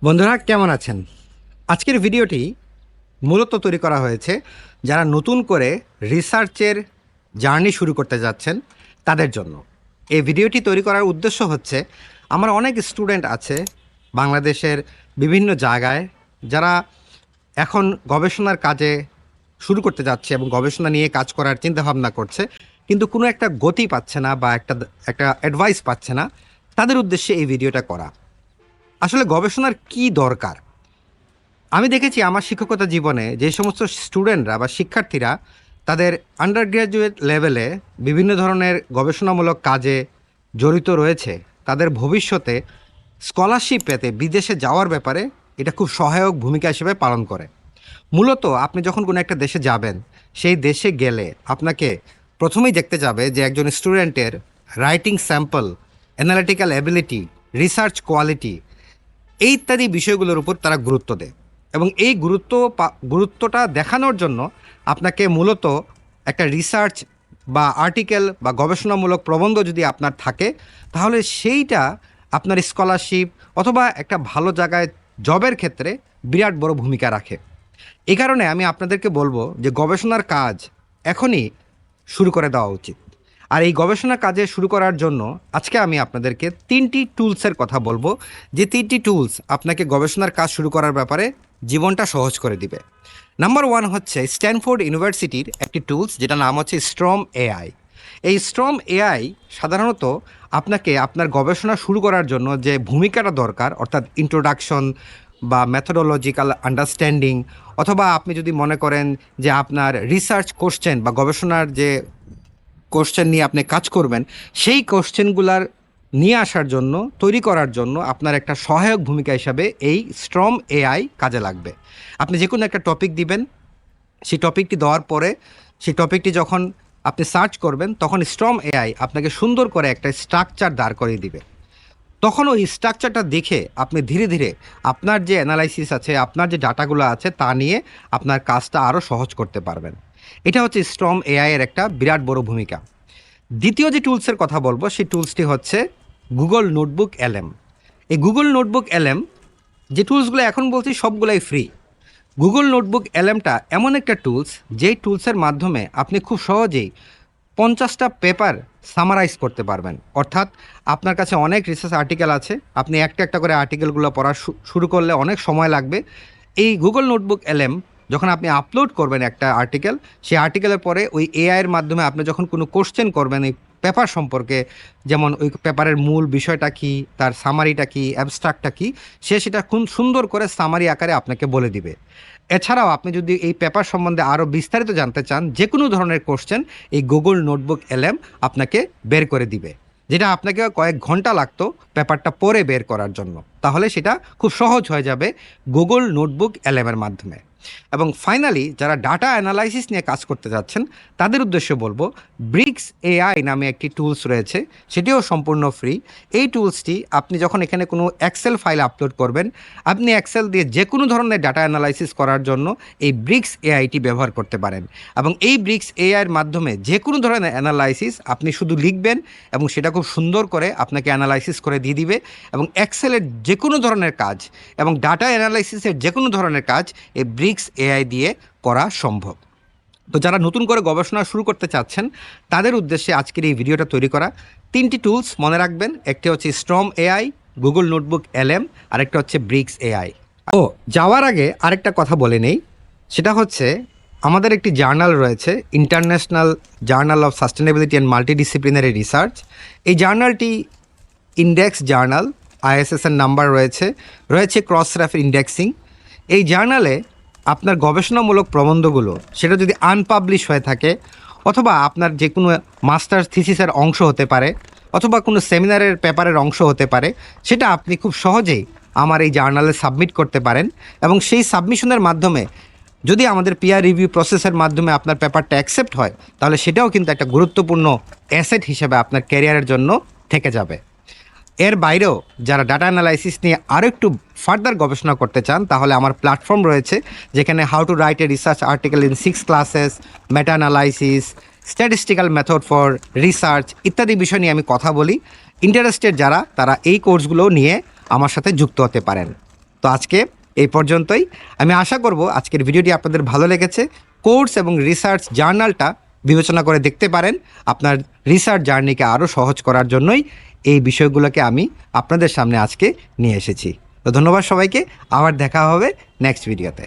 বন্ধুরা কেমন আছেন? আজকের ভিডিওটি মূলত তৈরি করা হয়েছে যারা নতুন করে রিসার্চের জার্নি শুরু করতে যাচ্ছেন তাদের জন্য। এই ভিডিওটি তৈরি করার উদ্দেশ্য হচ্ছে, আমার অনেক স্টুডেন্ট আছে বাংলাদেশের বিভিন্ন জায়গায় যারা এখন গবেষণার কাজে শুরু করতে যাচ্ছে এবং গবেষণা নিয়ে কাজ করার চিন্তাভাবনা করছে, কিন্তু কোনো একটা গতি পাচ্ছে না বা একটা অ্যাডভাইস পাচ্ছে না। তাদের উদ্দেশ্যে এই ভিডিওটা করা। আসলে গবেষণার কি দরকার? আমি দেখেছি আমার শিক্ষকতা জীবনে যে সমস্ত স্টুডেন্টরা বা শিক্ষার্থীরা তাদের আন্ডার গ্র্যাজুয়েট লেভেলে বিভিন্ন ধরনের গবেষণামূলক কাজে জড়িত রয়েছে, তাদের ভবিষ্যতে স্কলারশিপ পেতে বিদেশে যাওয়ার ব্যাপারে এটা খুব সহায়ক ভূমিকা হিসেবে পালন করে। মূলত আপনি যখন কোনো একটা দেশে যাবেন, সেই দেশে গেলে আপনাকে প্রথমেই দেখতে যাবে যে একজন স্টুডেন্টের writing sample, analytical ability, research quality, এই ইত্যাদি বিষয়গুলোর উপর তারা গুরুত্ব দেয়। এবং এই গুরুত্বটা দেখানোর জন্য আপনাকে মূলত একটা রিসার্চ বা আর্টিকেল বা গবেষণামূলক প্রবন্ধ যদি আপনার থাকে, তাহলে সেইটা আপনার স্কলারশিপ অথবা একটা ভালো জায়গায় জবের ক্ষেত্রে বিরাট বড় ভূমিকা রাখে। এই কারণে আমি আপনাদেরকে বলবো যে গবেষণার কাজ এখনই শুরু করে দেওয়া উচিত। আর এই গবেষণা কাজে শুরু করার জন্য আজকে আমি আপনাদেরকে 3টি টুলসের কথা বলবো, যে 3টি টুলস আপনাকে গবেষণার কাজ শুরু করার ব্যাপারে জীবনটা সহজ করে দিবে। নাম্বার 1 হচ্ছে স্ট্যানফোর্ড ইউনিভার্সিটির একটি টুলস, যেটা নাম হচ্ছে স্ট্রম এআই। এই স্ট্রম এআই সাধারণত আপনাকে আপনার গবেষণা শুরু করার জন্য যে ভূমিকাটা দরকার, অর্থাৎ ইন্ট্রোডাকশন বা মেথোডোলজিক্যাল আন্ডারস্ট্যান্ডিং, অথবা আপনি যদি মনে করেন যে আপনার রিসার্চ কোশ্চেন বা গবেষণার যে কোশ্চেন নিয়ে আপনি কাজ করবেন, সেই কোশ্চেনগুলার নিয়ে আসার জন্য, তৈরি করার জন্য আপনার একটা সহায়ক ভূমিকা হিসাবে এই স্ট্রম এআই কাজে লাগবে। আপনি যে কোনো একটা টপিক দিবেন, সেই টপিকটি দেওয়ার পরে সেই টপিকটি যখন আপনি সার্চ করবেন, তখন স্ট্রম এআই আপনাকে সুন্দর করে একটা স্ট্রাকচার দাঁড় করিয়ে দিবে। তখন ওই স্ট্রাকচারটা দেখে আপনি ধীরে ধীরে আপনার যে অ্যানালাইসিস আছে, আপনার যে ডাটাগুলো আছে, তা নিয়ে আপনার কাজটা আরও সহজ করতে পারবেন। এটা হচ্ছে স্ট্রম এআই এর একটা বিরাট বড় ভূমিকা। দ্বিতীয় যে টুলসের কথা বলবো, সেই টুলসটি হচ্ছে গুগল নোটবুক এলএম। এই গুগল নোটবুক এলএম, যে টুলসগুলো এখন বলছি সবগুলাই ফ্রি। গুগল নোটবুক এলএমটা এমন একটা টুলস, যেই টুলসের মাধ্যমে আপনি খুব সহজেই 50টা পেপার সামারাইজ করতে পারবেন। অর্থাৎ আপনার কাছে অনেক রিসার্চ আর্টিকেল আছে, আপনি একটা একটা করে আর্টিকেলগুলো পড়া শুরু করলে অনেক সময় লাগবে। এই গুগল নোটবুক এলএম যখন আপনি আপলোড করবেন একটা আর্টিকেল, সেই আর্টিকেলের পরে ওই এআইয়ের মাধ্যমে আপনি যখন কোনো কোশ্চেন করবেন এই পেপার সম্পর্কে, যেমন ওই পেপারের মূল বিষয়টা কী, তার সামারিটা কী, অ্যাবস্ট্রাক্টটা কী, সে সেটা খুব সুন্দর করে সামারি আকারে আপনাকে বলে দিবে। এছাড়াও আপনি যদি এই পেপার সম্বন্ধে আরও বিস্তারিত জানতে চান, যে কোনো ধরনের কোশ্চেন এই গুগল নোটবুক এলএম আপনাকে বের করে দিবে, যেটা আপনাকে কয়েক ঘন্টা লাগতো পেপারটা পড়ে বের করার জন্য। তাহলে সেটা খুব সহজ হয়ে যাবে গুগল নোটবুক এলএমের মাধ্যমে। এবং ফাইনালি যারা ডাটা অ্যানালাইসিস নিয়ে কাজ করতে যাচ্ছেন, তাদের উদ্দেশ্যে বলবো ব্রিক্স এআই নামে একটি টুলস রয়েছে, সেটিও সম্পূর্ণ ফ্রি। এই টুলসটি আপনি যখন এখানে কোনো এক্সেল ফাইল আপলোড করবেন, আপনি এক্সেল দিয়ে যে কোনো ধরনের ডাটা অ্যানালাইসিস করার জন্য এই ব্রিক্স এআইটি ব্যবহার করতে পারেন। এবং এই ব্রিক্স এআইয়ের মাধ্যমে যে কোনো ধরনের অ্যানালাইসিস আপনি শুধু লিখবেন এবং সেটা খুব সুন্দর করে আপনাকে অ্যানালাইসিস করে দিয়ে দিবে। এবং এক্সেলের যে কোনো ধরনের কাজ এবং ডাটা অ্যানালাইসিসের যে কোনো ধরনের কাজ এই ব্রিক্স এআই দিয়ে করা সম্ভব। তো যারা নতুন করে গবেষণা শুরু করতে চাচ্ছেন, তাদের উদ্দেশ্যে আজকের এই ভিডিওটা তৈরি করা। 3টি টুলস মনে রাখবেন, একটি হচ্ছে স্ট্রম এআই, গুগল নোটবুক এলএম, আরেকটা হচ্ছে ব্রিক্স এআই। ও যাওয়ার আগে আরেকটা কথা বলে নেই, সেটা হচ্ছে আমাদের একটি জার্নাল রয়েছে, international journal of sustainability and multidisciplinary research. এই জার্নালটি ইন্ডেক্স জার্নাল, আইএসএসএর নাম্বার রয়েছে ক্রস রেফার ইন্ডেক্সিং। এই জার্নালে আপনার গবেষণামূলক প্রবন্ধগুলো, সেটা যদি আনপাবলিশ হয়ে থাকে, অথবা আপনার যে কোনো মাস্টার্স থিসিসের অংশ হতে পারে, অথবা কোনো সেমিনারের পেপারের অংশ হতে পারে, সেটা আপনি খুব সহজেই আমার এই জার্নালে সাবমিট করতে পারেন। এবং সেই সাবমিশনের মাধ্যমে যদি আমাদের পিয়ার রিভিউ প্রসেসের মাধ্যমে আপনার পেপারটা অ্যাকসেপ্ট হয়, তাহলে সেটাও কিন্তু একটা গুরুত্বপূর্ণ অ্যাসেট হিসেবে আপনার ক্যারিয়ারের জন্য থেকে যাবে। এর বাইরেও যারা ডাটা অ্যানালাইসিস নিয়ে আরও একটু ফার্দার গবেষণা করতে চান, তাহলে আমার প্ল্যাটফর্ম রয়েছে, যেখানে how to write a research article in 6 classes, meta analysis, statistical method for research ইত্যাদি বিষয় নিয়ে আমি কথা বলি। ইন্টারেস্টেড যারা, তারা এই কোর্সগুলো নিয়ে আমার সাথে যুক্ত হতে পারেন। তো আজকে এই পর্যন্তই। আমি আশা করব আজকের ভিডিওটি আপনাদের ভালো লেগেছে। কোর্স এবং রিসার্চ জার্নালটা বিবেচনা করে দেখতে পারেন। আপনার রিসার্চ জার্নিকে আরও সহজ করার জন্যই এই বিষয়গুলোকে আমি আপনাদের সামনে আজকে নিয়ে এসেছি। তো ধন্যবাদ সবাইকে, আবার দেখা হবে নেক্সট ভিডিওতে।